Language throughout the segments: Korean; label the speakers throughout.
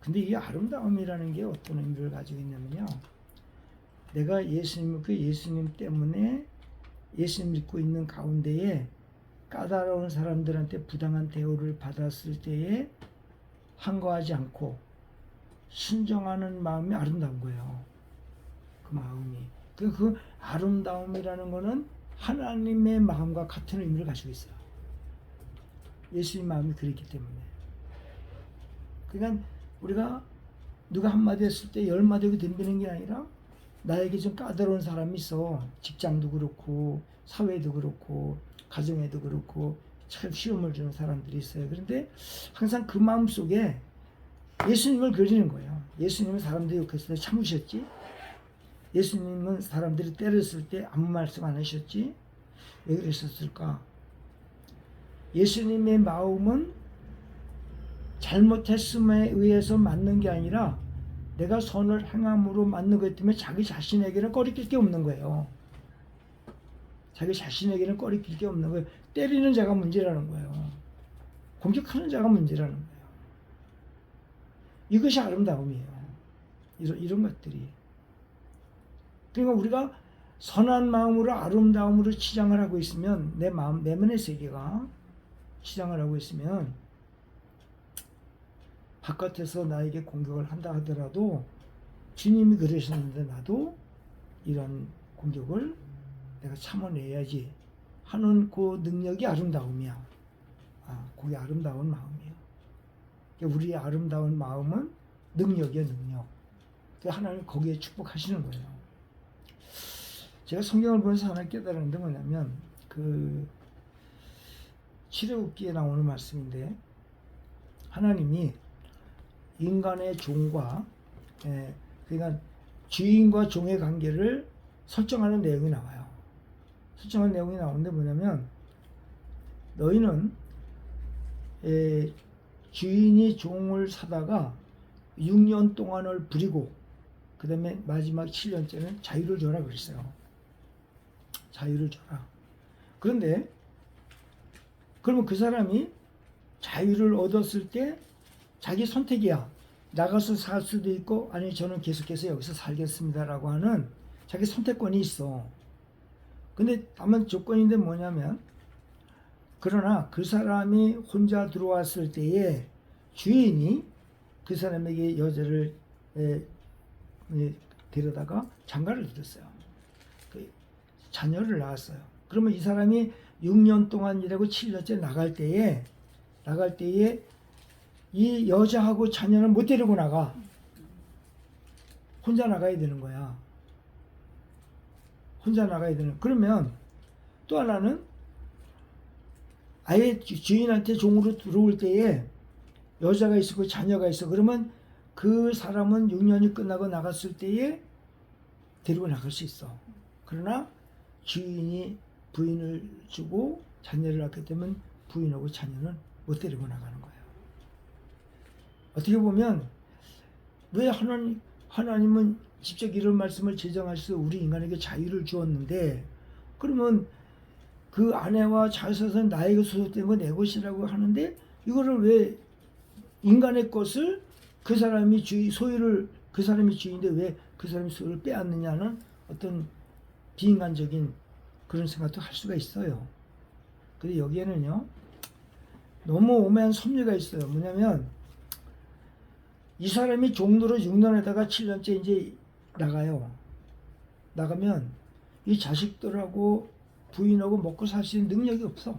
Speaker 1: 근데 이 아름다움이라는 게 어떤 의미를 가지고 있냐면요. 내가 예수님 때문에 예수님 믿고 있는 가운데에 까다로운 사람들한테 부당한 대우를 받았을 때에 항거하지 않고 순종하는 마음이 아름다운 거예요. 그 마음이. 그 아름다움이라는 거는 하나님의 마음과 같은 의미를 가지고 있어요. 예수님 마음이 그랬기 때문에. 그러니까 우리가 누가 한마디 했을 때 열마디 덤비는 게 아니라 나에게 좀 까다로운 사람이 있어. 직장도 그렇고 사회도 그렇고 가정에도 그렇고 참 시험을 주는 사람들이 있어요. 그런데 항상 그 마음 속에 예수님을 그리는 거예요. 예수님은 사람들이 욕했을 때 참으셨지. 예수님은 사람들이 때렸을 때 아무 말씀 안 하셨지. 왜 그러셨을까? 예수님의 마음은 잘못했음에 의해서 맞는 게 아니라 내가 선을 행함으로 맞는 것 때문에 자기 자신에게는 꺼리낄 게 없는 거예요. 자기 자신에게는 꺼리낄 게 없는 거예요. 때리는 자가 문제라는 거예요. 공격하는 자가 문제라는 거예요. 이것이 아름다움이에요. 이런 것들이. 그러니까 우리가 선한 마음으로 아름다움으로 치장을 하고 있으면 내 마음, 내면의 세계가 치장을 하고 있으면 바깥에서 나에게 공격을 한다 하더라도 주님이 그러셨는데 나도 이런 공격을 내가 참아내야지 하는 그 능력이 아름다움이야. 그게 아름다운 마음이에요. 우리의 아름다운 마음은 능력이야, 능력. 하나님 거기에 축복하시는 거예요. 제가 성경을 보면서 하나 깨달은 게 뭐냐면 그 출애굽기에 나오는 말씀인데 하나님이 인간의 종과 그러니까 주인과 종의 관계를 설정하는 내용이 나와요. 설정하는 내용이 나오는데 뭐냐면 너희는 주인이 종을 사다가 6년 동안을 부리고 그 다음에 마지막 7년째는 자유를 줘라 그랬어요. 자유를 줘라. 그런데 그러면 그 사람이 자유를 얻었을 때 자기 선택이야. 나가서 살 수도 있고 아니 저는 계속해서 여기서 살겠습니다라고 하는 자기 선택권이 있어. 근데 다만 조건인데 뭐냐면 그러나 그 사람이 혼자 들어왔을 때에 주인이 그 사람에게 여자를 데려다가 장가를 들였어요. 자녀를 낳았어요. 그러면 이 사람이 6년 동안 일하고 7년째 나갈 때에 이 여자하고 자녀는 못 데리고 나가. 혼자 나가야 되는 거야. 혼자 나가야 되는. 그러면 또 하나는 아예 주인한테 종으로 들어올 때에 여자가 있고 자녀가 있어. 그러면 그 사람은 6년이 끝나고 나갔을 때에 데리고 나갈 수 있어. 그러나 주인이 부인을 주고 자녀를 낳게 되면 부인하고 자녀는 못 데리고 나가는 거예요. 어떻게 보면 왜 하나님은 직접 이런 말씀을 제정하셔서 우리 인간에게 자유를 주었는데 그러면 그 아내와 자식은 나에게 소속된 건 내 것이라고 하는데 이거를 왜 인간의 것을 그 사람이 소유를 그 사람이 주인인데 왜 그 사람이 소유를 빼앗느냐는 어떤 비인간적인 그런 생각도 할 수가 있어요. 근데 여기에는요 너무 오묘한 섭리가 있어요. 뭐냐면 이 사람이 종로로 6년에다가 7년째 이제 나가요. 나가면 이 자식들하고 부인하고 먹고 살 수 있는 능력이 없어.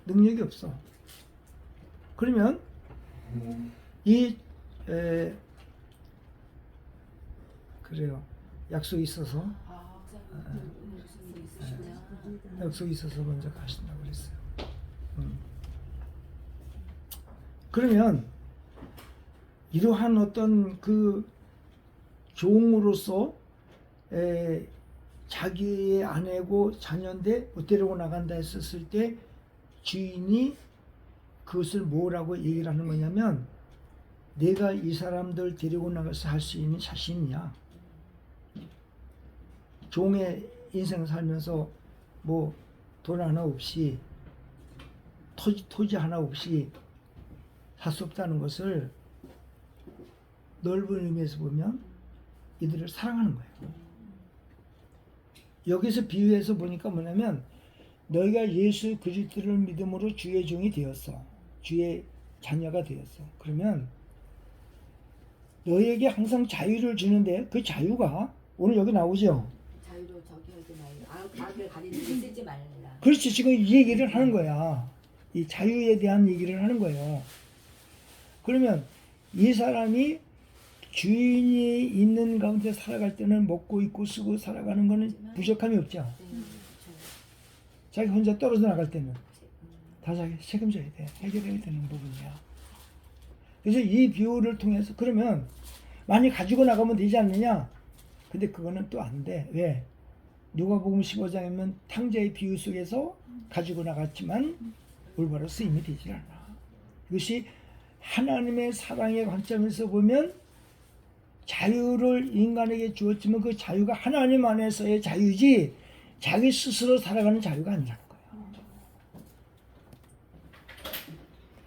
Speaker 1: 능력이 없어. 그러면 그래요. 약속이 있어서 약속이 있어서 먼저 가신다고 그랬어요. 그러면 이러한 어떤 그 종으로서 자기의 아내고 자녀인데 못 데리고 나간다 했었을 때 주인이 그것을 뭐라고 얘기를 하는 거냐면 내가 이 사람들 데리고 나가서 할 수 있는 자신이냐. 종의 인생 살면서 뭐 돈 하나 없이 토지 하나 없이 할 수 없다는 것을 넓은 의미에서 보면 이들을 사랑하는 거예요. 여기서 비유해서 보니까 뭐냐면 너희가 예수 그리스도를 믿음으로 주의 종이 되었어. 주의 자녀가 되었어. 그러면 너희에게 항상 자유를 주는데 그 자유가 오늘 여기 나오죠.
Speaker 2: 자유로 저기 하지 말라. 악을 가리는 데 쓰지 말라.
Speaker 1: 그렇지. 지금 이 얘기를 하는 거야. 이 자유에 대한 얘기를 하는 거예요. 그러면 이 사람이 주인이 있는 가운데 살아갈 때는 먹고 입고 쓰고 살아가는 거는 부족함이 없죠. 자기 혼자 떨어져 나갈 때는 다 자기 책임져야 돼. 해결해야 되는 부분이야. 그래서 이 비유를 통해서 그러면 많이 가지고 나가면 되지 않느냐? 근데 그거는 또 안 돼. 왜? 누가복음 15장이면 탕자의 비유 속에서 가지고 나갔지만 올바로 쓰임이 되질 않아. 이것이 하나님의 사랑의 관점에서 보면 자유를 인간에게 주었지만 그 자유가 하나님 안에서의 자유지 자기 스스로 살아가는 자유가 아니라는 거예요.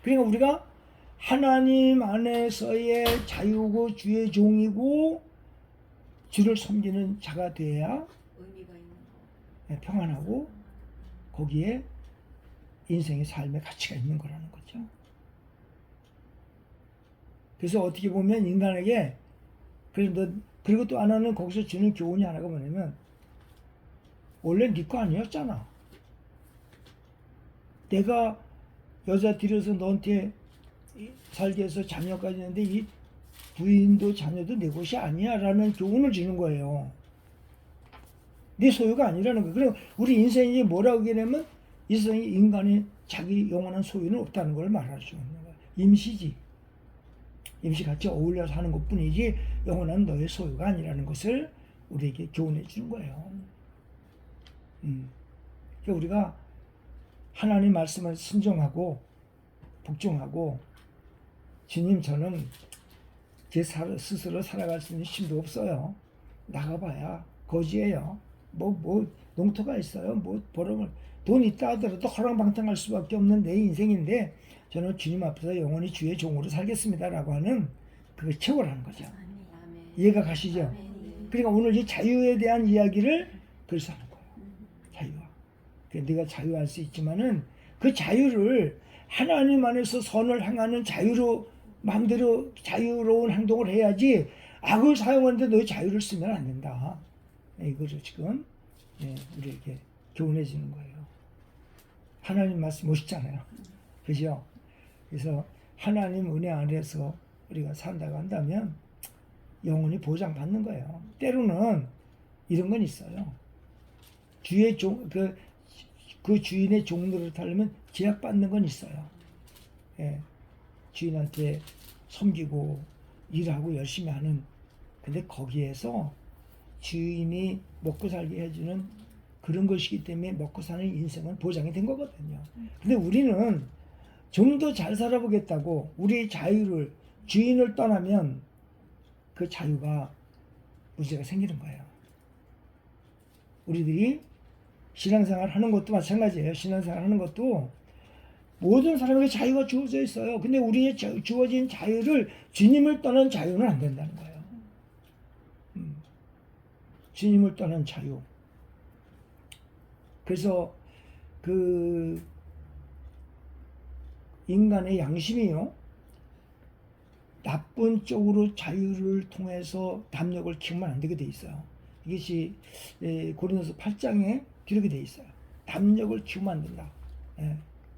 Speaker 1: 그러니까 우리가 하나님 안에서의 자유고 주의 종이고 주를 섬기는 자가 돼야
Speaker 2: 의미가 있는 거.
Speaker 1: 평안하고 거기에 인생의 삶의 가치가 있는 거라는 거죠. 그래서 어떻게 보면 인간에게 그리고 또 하나는 거기서 주는 교훈이 하나가 뭐냐면 원래 네 거 아니었잖아. 내가 여자 들여서 너한테 살게 해서 자녀까지 했는데 이 부인도 자녀도 내 것이 아니야 라는 교훈을 주는 거예요. 네 소유가 아니라는 거예요. 그럼 우리 인생이 뭐라고 얘기하면 이 세상에 인간이 자기 영원한 소유는 없다는 걸 말하죠. 임시지. 임시 같이 어울려서 하는 것뿐이지 영원한 너의 소유가 아니라는 것을 우리에게 교훈해 주는 거예요. 그러니까 우리가 하나님 말씀을 순종하고 복종하고 주님 저는 제 스스로 살아갈 수 있는 힘도 없어요. 나가봐야 거지예요. 뭐 농토가 있어요. 뭐 벌어볼 돈 있다 하더라도 허랑방탕할 수밖에 없는 내 인생인데 저는 주님 앞에서 영원히 주의 종으로 살겠습니다라고 하는 그걸 채워라는 거죠.
Speaker 2: 아멘.
Speaker 1: 이해가 가시죠?
Speaker 2: 아멘.
Speaker 1: 그러니까 오늘 이 자유에 대한 이야기를 그래서 하는 거예요. 자유와. 네가 자유할 수 있지만은 그 자유를 하나님 안에서 선을 행하는 자유로 마음대로 자유로운 행동을 해야지 악을 사용하는데 너의 자유를 쓰면 안 된다. 이거를 지금 우리에게 교훈해 주는 거예요. 하나님 말씀 멋있잖아요. 그죠? 그래서 하나님 은혜 안에서 우리가 산다고 한다면 영원히 보장받는 거예요. 때로는 이런 건 있어요. 주의 종, 그 주인의 종로를 타려면 제약받는 건 있어요. 예. 주인한테 섬기고 일하고 열심히 하는. 근데 거기에서 주인이 먹고 살게 해주는 그런 것이기 때문에 먹고 사는 인생은 보장이 된 거거든요. 근데 우리는 좀 더 잘 살아보겠다고 우리의 자유를 주인을 떠나면 그 자유가 문제가 생기는 거예요. 우리들이 신앙생활 하는 것도 마찬가지예요. 신앙생활 하는 것도 모든 사람에게 자유가 주어져 있어요. 근데 우리의 주어진 자유를 주님을 떠난 자유는 안 된다는 거예요. 주님을 떠난 자유. 그래서 그 인간의 양심이요. 나쁜 쪽으로 자유를 통해서 담력을 키우면 안 되게 돼 있어요. 이것이 고린도서 8장에 기록이 돼 있어요. 담력을 키우면 안 된다.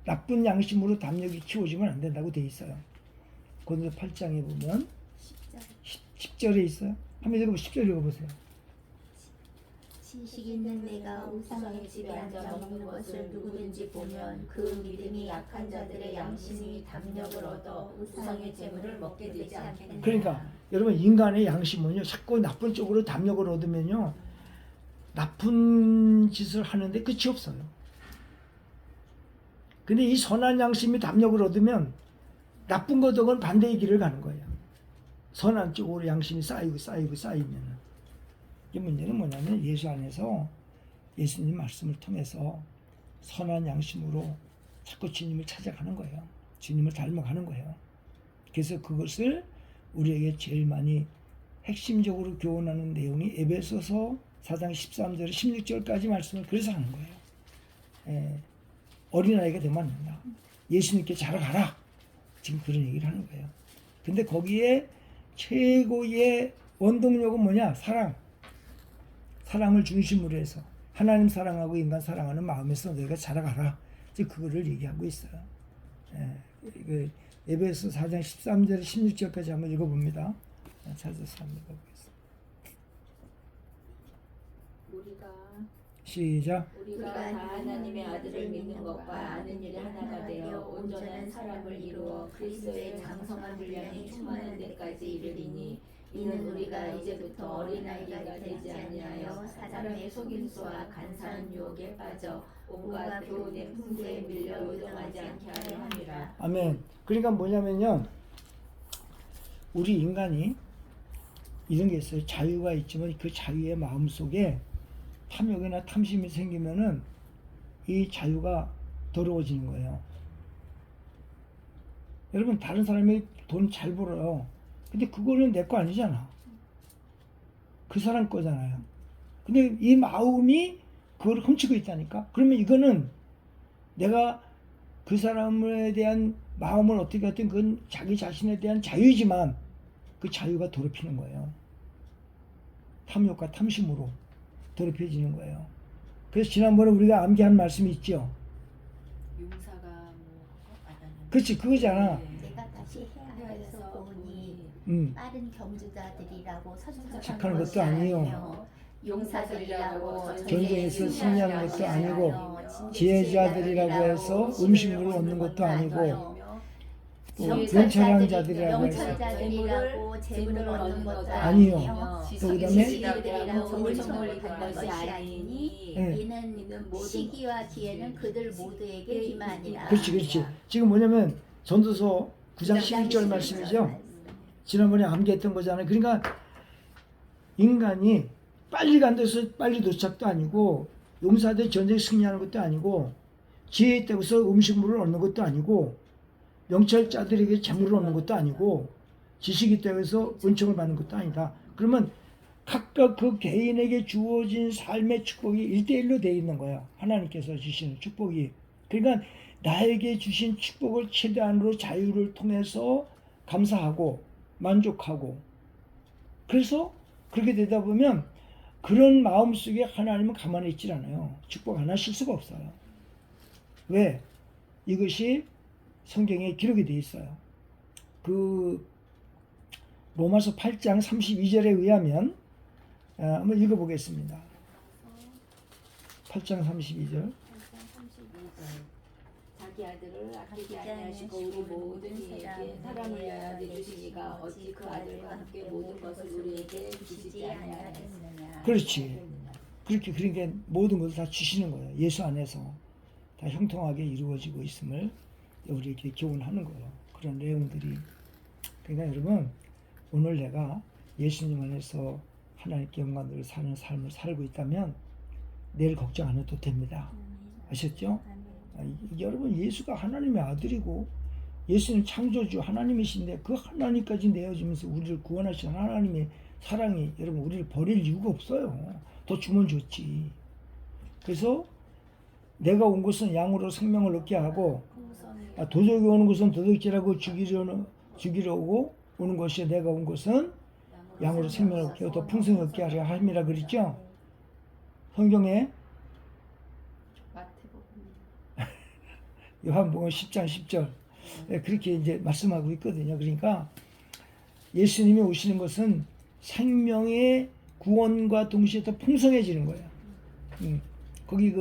Speaker 1: 나쁜 양심으로 담력이 키워지면 안 된다고 돼 있어요. 고린도서 8장에 보면 10절에 있어요. 한번 읽어보세요. 10절 읽어보세요.
Speaker 3: 지식 있는 내가 우상의 집에 앉아 먹는 것을 누구든지 보면 그 믿음이 약한 자들의 양심이 담력을 얻어 우상의 재물을 먹게 되지 않겠느냐.
Speaker 1: 그러니까 여러분 인간의 양심은요 자꾸 나쁜 쪽으로 담력을 얻으면요 나쁜 짓을 하는데 끝이 없어요. 근데 이 선한 양심이 담력을 얻으면 나쁜 것하고는 반대의 길을 가는 거예요. 선한 쪽으로 양심이 쌓이면 이 문제는 뭐냐면 예수 안에서 예수님 말씀을 통해서 선한 양심으로 자꾸 주님을 찾아가는 거예요. 주님을 닮아가는 거예요. 그래서 그것을 우리에게 제일 많이 핵심적으로 교훈하는 내용이 에베소서 4장 13절 16절까지 말씀을 그래서 하는 거예요. 어린아이가 되면 안 된다. 예수님께 자라가라. 지금 그런 얘기를 하는 거예요. 근데 거기에 최고의 원동력은 뭐냐? 사랑. 사랑을 중심으로 해서 하나님 사랑하고 인간 사랑하는 마음에서 너희가 자라가라. 지금 그거를 얘기하고 있어요. 에베소 4장 13절 16절까지 한번 읽어봅니다. 찾아서 한번 읽어보겠습니다. 시작.
Speaker 3: 우리가 다 하나님의 아들을 믿는 것과 아는 일이 하나가 되어 온전한 사람을 이루어 그리스도의 장성한 분량이 충만한 데까지 이르리니 이는 우리가 이제부터 어린아이가 되지 아니하여 사람의 속임수와 간사한 유혹에 빠져 온갖 교훈의 풍부에 밀려 요동하지 않게 하려 함이라.
Speaker 1: 아멘. 그러니까 뭐냐면요, 우리 인간이 이런 게 있어요. 자유가 있지만 그 자유의 마음 속에 탐욕이나 탐심이 생기면은 이 자유가 더러워지는 거예요. 여러분, 다른 사람이 돈 잘 벌어요. 근데 그거는 내 거 아니잖아. 그 사람 거잖아요. 근데 이 마음이 그걸 훔치고 있다니까. 그러면 이거는 내가 그 사람에 대한 마음을 어떻게 하든 그건 자기 자신에 대한 자유이지만 그 자유가 더럽히는 거예요. 탐욕과 탐심으로 더럽혀지는 거예요. 그래서 지난번에 우리가 암기한 말씀이 있죠.
Speaker 2: 용사가 뭐 받았는데.
Speaker 1: 그렇지, 그거잖아.
Speaker 3: 제가 다시 해서 보니 빠른 경주자들이라고
Speaker 1: 착하는 것도 아니요.
Speaker 3: 용사들이라고
Speaker 1: 전쟁에서 승리하는 것도 아니고 지혜자들이라고 해서 음식물을 얻는 것도 아니고 또 명철한 자들이라고 해서
Speaker 3: 명철자들이라고 재물을 얻는 것도
Speaker 1: 아니요. 또 그다음에
Speaker 3: 지식이라고 조물청을 받는 것이 아니니
Speaker 1: 네.
Speaker 3: 이는 시기와 지혜는 그들 모두에게 기만이라.
Speaker 1: 그렇지. 지금 뭐냐면 전도서 9장 11절 말씀이죠. 지난번에 암기했던 거잖아요. 그러니까 인간이 빨리 간다고 빨리 도착도 아니고 용사들 전쟁 승리하는 것도 아니고 지혜 있다고 해서 음식물을 얻는 것도 아니고 명철자들에게 재물을 얻는 것도 아니고 지식이 있다고 해서 은총을 받는 것도 아니다. 그러면 각각 그 개인에게 주어진 삶의 축복이 1대1로 되어 있는 거예요. 하나님께서 주시는 축복이. 그러니까 나에게 주신 축복을 최대한으로 자유를 통해서 감사하고 만족하고, 그래서 그렇게 되다 보면 그런 마음속에 하나님은 가만히 있질 않아요. 축복 하나 쉴 수가 없어요. 왜? 이것이 성경에 기록이 되어 있어요. 그 로마서 8장 32절에 의하면 한번 읽어보겠습니다. 8장 32절.
Speaker 2: 자기 아들을 아끼지 아니하시고 우리 모든 이에게 사람을 위하여 내주시니가 어찌 그 아들과 함께 모든 것을 우리에게 주시지 아니하였느냐.
Speaker 1: 그렇지. 그렇게 그러니까 모든 것을 다 주시는 거예요. 예수 안에서 다 형통하게 이루어지고 있음을 우리에게 교훈하는 거예요. 그런 내용들이. 그러니까 여러분, 오늘 내가 예수님 안에서 하나님께 영광을 사는 삶을 살고 있다면 내일 걱정 안 해도 됩니다. 아셨죠? 여러분, 예수가 하나님의 아들이고 예수는 창조주 하나님이신데 그 하나님까지 내어주면서 우리를 구원하신 하나님의 사랑이 여러분 우리를 버릴 이유가 없어요. 더 주면 좋지. 그래서 내가 온 것은 양으로 생명을 얻게 하고 도적이 오는 것은 도둑질하고 죽이려 오고 오는 것이 내가 온 것은 양으로 생명을 얻게 하고 더 풍성히 얻게 하려 함이라 그랬죠. 성경에 요한복음 10장 10절 그렇게 이제 말씀하고 있거든요. 그러니까 예수님이 오시는 것은 생명의 구원과 동시에 더 풍성해지는 거예요. 거기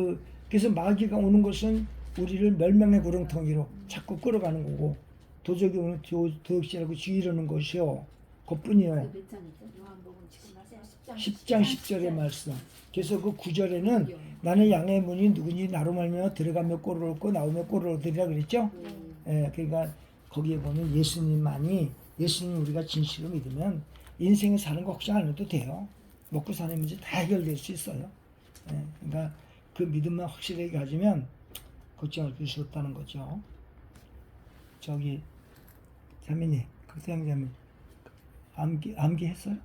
Speaker 1: 그래서 마귀가 오는 것은 우리를 멸망의 구렁텅이로 자꾸 끌어가는 거고 도적이 오는 도둑질하고 죽이려는 것이요. 그것뿐이요.
Speaker 2: 몇 장이죠? 요한복음 지금 말씀
Speaker 1: 10장 10절의 말씀. 그래서 그 9절에는 나는 양의 문이 누구니 나로 말미암아 들어가며 꼴을 얻고 나오며 꼴을 얻으리라 그랬죠. 그러니까 거기에 보면 예수님 우리가 진실로 믿으면 인생을 사는 거 걱정 안 해도 돼요. 먹고 사는 문제 다 해결될 수 있어요. 그러니까 그 믿음만 확실하게 가지면 걱정할 필요 없다는 거죠. 저기 자매님 그렇게 양자면 암기 했어요?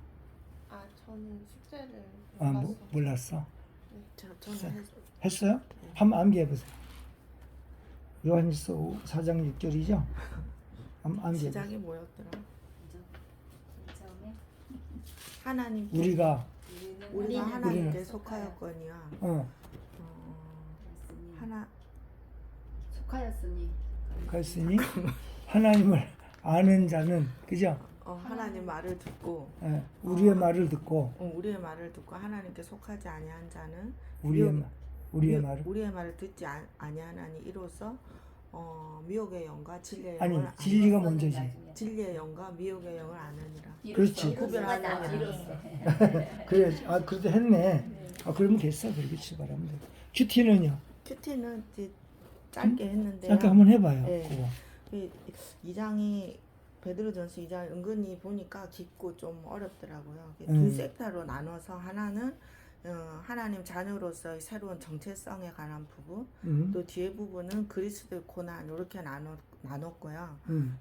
Speaker 4: 아 저는 숙제를
Speaker 1: 아,
Speaker 4: 몰랐어.
Speaker 1: 몰랐어.
Speaker 4: 저는
Speaker 1: 했어요? 한번 암기해 보세요. 요한일서 4장 6절이죠? 암기해 보세요.
Speaker 4: 시작이 뭐였더라?
Speaker 2: 처음에
Speaker 4: 하나님
Speaker 1: 우리가
Speaker 4: 우리가 하나님께
Speaker 1: 우리는
Speaker 4: 속하였거니와
Speaker 1: 어,
Speaker 4: 하나
Speaker 2: 속하였으니
Speaker 1: 그랬으니 하나님을 아는 자는 그죠?
Speaker 4: 하나님 말을 듣고
Speaker 1: 예, 우리의 말을 듣고
Speaker 4: 우리의 말을 듣고 하나님께 속하지 아니한 자는
Speaker 1: 우리의 말을
Speaker 4: 듣지 아니하나니 이로써 미혹의 영과 진리의
Speaker 1: 아니
Speaker 4: 영을
Speaker 1: 진리가
Speaker 4: 아는-
Speaker 1: 먼저지.
Speaker 4: 진리의 영과 미혹의 영을 아느니라.
Speaker 1: 그렇지.
Speaker 4: 구별하느니라.
Speaker 1: 그래, 그래도 했네. 그러면 됐어. 그렇게 출발하면 돼. 큐티는요?
Speaker 4: 큐티는 이제 짧게 했는데요.
Speaker 1: 잠깐 한번 해봐요.
Speaker 4: 네.
Speaker 1: 그거.
Speaker 4: 이 장이 베드로전서 2장 은근히 보니까 깊고 좀 어렵더라고요. 두
Speaker 1: 음.
Speaker 4: 섹터로 나눠서 하나는 하나님 자녀로서의 새로운 정체성에 관한 부분, 또 뒤에 부분은 그리스도의 고난 이렇게 나눴고요.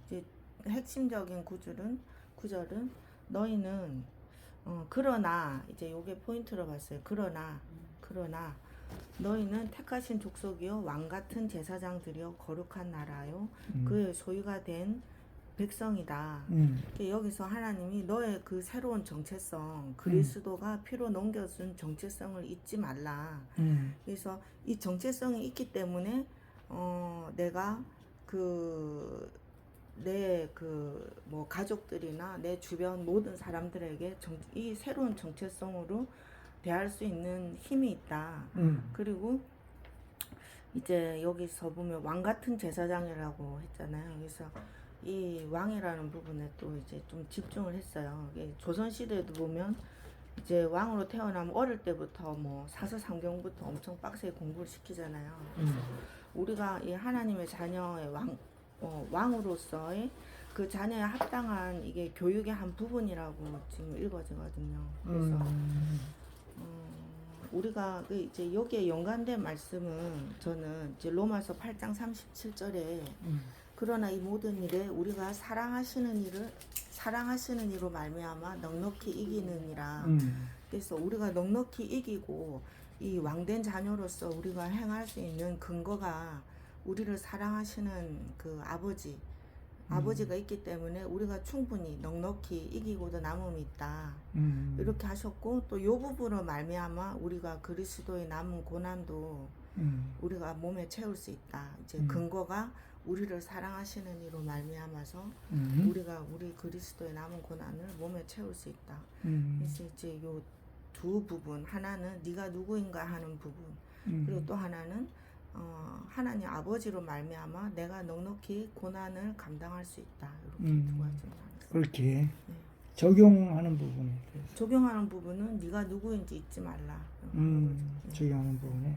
Speaker 4: 이제 핵심적인 구절은 너희는 그러나 이제 요게 포인트로 봤어요. 그러나 너희는 택하신 족속이요 왕 같은 제사장들이요 거룩한 나라요 그의 소유가 된 백성이다. 여기서 하나님이 너의 그 새로운 정체성 그리스도가 피로 넘겨준 정체성을 잊지 말라. 그래서 이 정체성이 있기 때문에 내가 내 뭐 가족들이나 내 주변 모든 사람들에게 이 새로운 정체성으로 대할 수 있는 힘이 있다. 그리고 이제 여기서 보면 왕 같은 제사장이라고 했잖아요. 그래서 이 왕이라는 부분에 또 이제 좀 집중을 했어요. 조선 시대에도 보면 이제 왕으로 태어나면 어릴 때부터 뭐 사서상경부터 엄청 빡세게 공부를 시키잖아요. 우리가 이 하나님의 자녀의 왕으로서의 그 자녀에 합당한 이게 교육의 한 부분이라고 지금 읽어지거든요. 그래서 우리가 이제 여기에 연관된 말씀은 저는 이제 로마서 8장 37절에 그러나 이 모든 일에 우리가 사랑하시는 이로 말미암아 넉넉히 이기느니라. 그래서 우리가 넉넉히 이기고 이 왕된 자녀로서 우리가 행할 수 있는 근거가 우리를 사랑하시는 그 아버지가 있기 때문에 우리가 충분히 넉넉히 이기고도 남음이 있다. 이렇게 하셨고 또 요 부분으로 말미암아 우리가 그리스도의 남은 고난도 우리가 몸에 채울 수 있다. 이제 근거가 우리를 사랑하시는 이로 말미암아서 우리가 우리 그리스도의 남은 고난을 몸에 채울 수 있다. 그래서 이제 요 두 부분, 하나는 네가 누구인가 하는 부분, 그리고 또 하나는 하나님 아버지로 말미암아 내가 넉넉히 고난을 감당할 수 있다. 이렇게 두 가지로 나눴어요.
Speaker 1: 그렇게 적용하는 부분에 대해서.
Speaker 4: 적용하는 부분은 네가 누구인지 잊지 말라.
Speaker 1: 적용하는 부분에.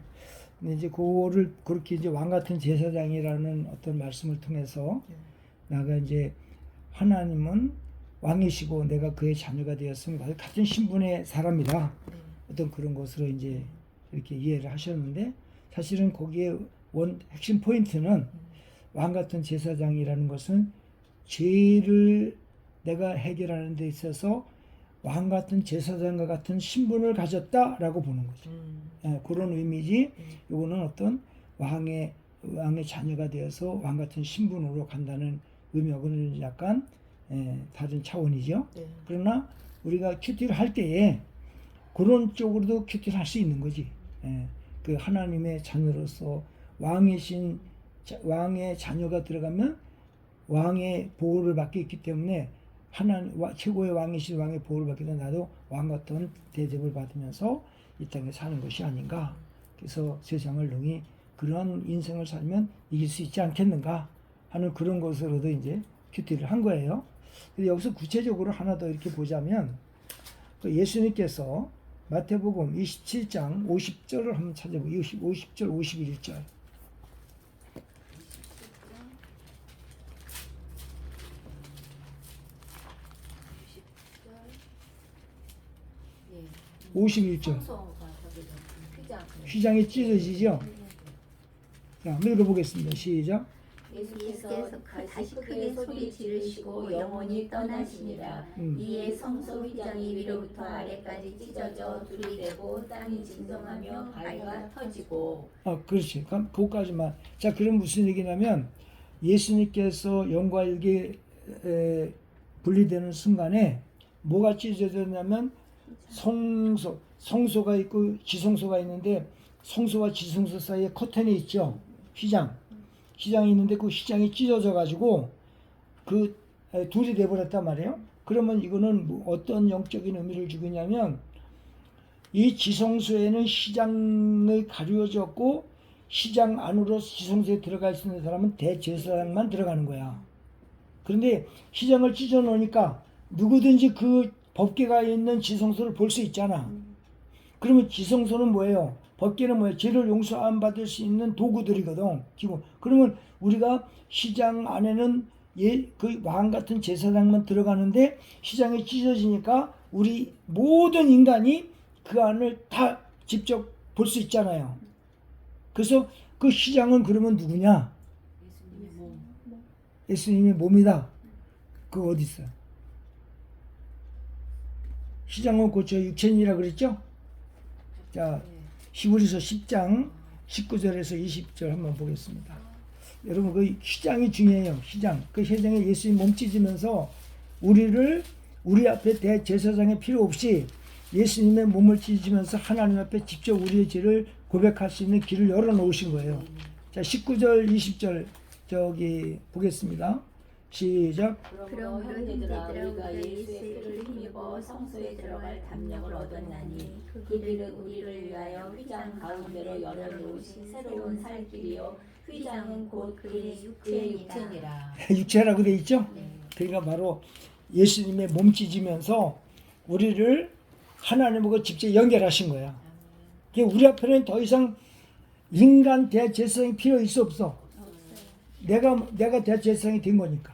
Speaker 1: 근데 이제 그거를 그렇게 이제 왕 같은 제사장이라는 어떤 말씀을 통해서 나가 이제 하나님은 왕이시고 내가 그의 자녀가 되었으면 같은 신분의 사람이다. 어떤 그런 것으로 이제 이렇게 이해를 하셨는데 사실은 거기에 핵심 포인트는 왕 같은 제사장이라는 것은 죄를 내가 해결하는 데 있어서 왕 같은 제사장과 같은 신분을 가졌다라고 보는 거죠. 그런 의미지. 이거는 어떤 왕의 자녀가 되어서 왕 같은 신분으로 간다는 의미하고는 약간 다른 차원이죠. 그러나 우리가 큐티를 할 때에 그런 쪽으로도 큐티를 할 수 있는 거지. 그 하나님의 자녀로서 왕의 자녀가 들어가면 왕의 보호를 받게 있기 때문에 최고의 왕이신 왕의 보호를 받기 때문에 나도 왕 같은 대접을 받으면서 이 땅에 사는 것이 아닌가. 그래서 세상을 능히 그런 인생을 살면 이길 수 있지 않겠는가 하는 그런 것으로도 이제 큐티를 한 거예요. 근데 여기서 구체적으로 하나 더 이렇게 보자면 예수님께서 마태복음 27장 50절을 한번 찾아보고 50절 51절 51절 휘장이 찢어지죠? 자, 한번 읽어보겠습니다. 시작.
Speaker 3: 예수께서 다시 크게 소리 지르시고 영원히 떠나시니라. 이에 성소 휘장이 위로부터 아래까지 찢어져 둘이 되고 땅이 진동하며 바위가 터지고.
Speaker 1: 그렇지. 그럼 그것까지만. 자, 그럼 무슨 얘기냐면 예수님께서 영과 육이 분리되는 순간에 뭐가 찢어졌냐면 성소가 있고 지성소가 있는데 성소와 지성소 사이에 커튼이 있죠. 휘장이 있는데 그 휘장이 찢어져 가지고 그 둘이 돼버렸단 말이에요. 그러면 이거는 뭐 어떤 영적인 의미를 주고 있냐면 이 지성소에는 휘장이 가려졌고 휘장 안으로 지성소에 들어갈 수 있는 사람은 대제사장만 들어가는 거야. 그런데 휘장을 찢어 놓으니까 누구든지 그 법궤가 있는 지성소를 볼 수 있잖아. 그러면 지성소는 뭐예요? 법궤는 뭐예요? 죄를 용서 안 받을 수 있는 도구들이거든. 기본. 그러면 우리가 휘장 안에는 그 왕 같은 제사장만 들어가는데 휘장이 찢어지니까 우리 모든 인간이 그 안을 다 직접 볼 수 있잖아요. 그래서 그 휘장은 그러면 누구냐? 예수님의 몸이다. 그거 어디 있어요? 휘장은 고쳐 육체니라 그랬죠? 자, 히브리서 10장 19절에서 20절 한번 보겠습니다. 여러분 그 휘장이 중요해요. 휘장. 그 휘장에 예수님 몸 찢으면서 우리 앞에 대제사장의 필요 없이 예수님의 몸을 찢으면서 하나님 앞에 직접 우리의 죄를 고백할 수 있는 길을 열어놓으신 거예요. 자, 19절 20절 저기 보겠습니다. 시작.
Speaker 3: 그러므로 형제들아 우리가 예수의 피를 힘입어 성소에 들어갈 담력을 얻었나니 그 길은 우리를 위하여 휘장 가운데로 열어놓으신 새로운 살 길이요 휘장은 곧 그의 육체니라.
Speaker 1: 육체라고 돼 있죠? 그러니까 바로 예수님의 몸 찢으면서 우리를 하나님하고 직접 연결하신 거야. 그러니까 우리 앞에는 더 이상 인간 대제사장이 필요 있어 없어? 내가 대제사장이 된 거니까.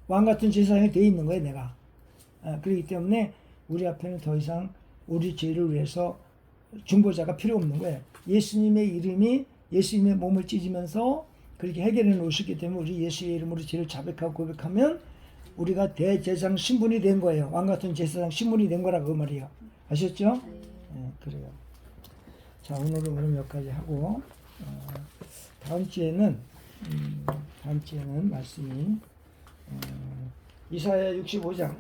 Speaker 1: 왕 같은 제사장이 돼 있는 거예요, 내가. 그렇기 때문에 우리 앞에는 더 이상 우리 죄를 위해서 중보자가 필요 없는 거예요. 예수님의 이름이 예수님의 몸을 찢으면서 그렇게 해결해 놓으셨기 때문에 우리 예수의 이름으로 죄를 자백하고 고백하면 우리가 대제사장 신분이 된 거예요. 왕 같은 제사장 신분이 된 거라고 그 말이에요. 아셨죠? 네, 그래요. 자, 오늘은 그럼 여기까지 하고 다음 주에는 말씀이 이사야 65장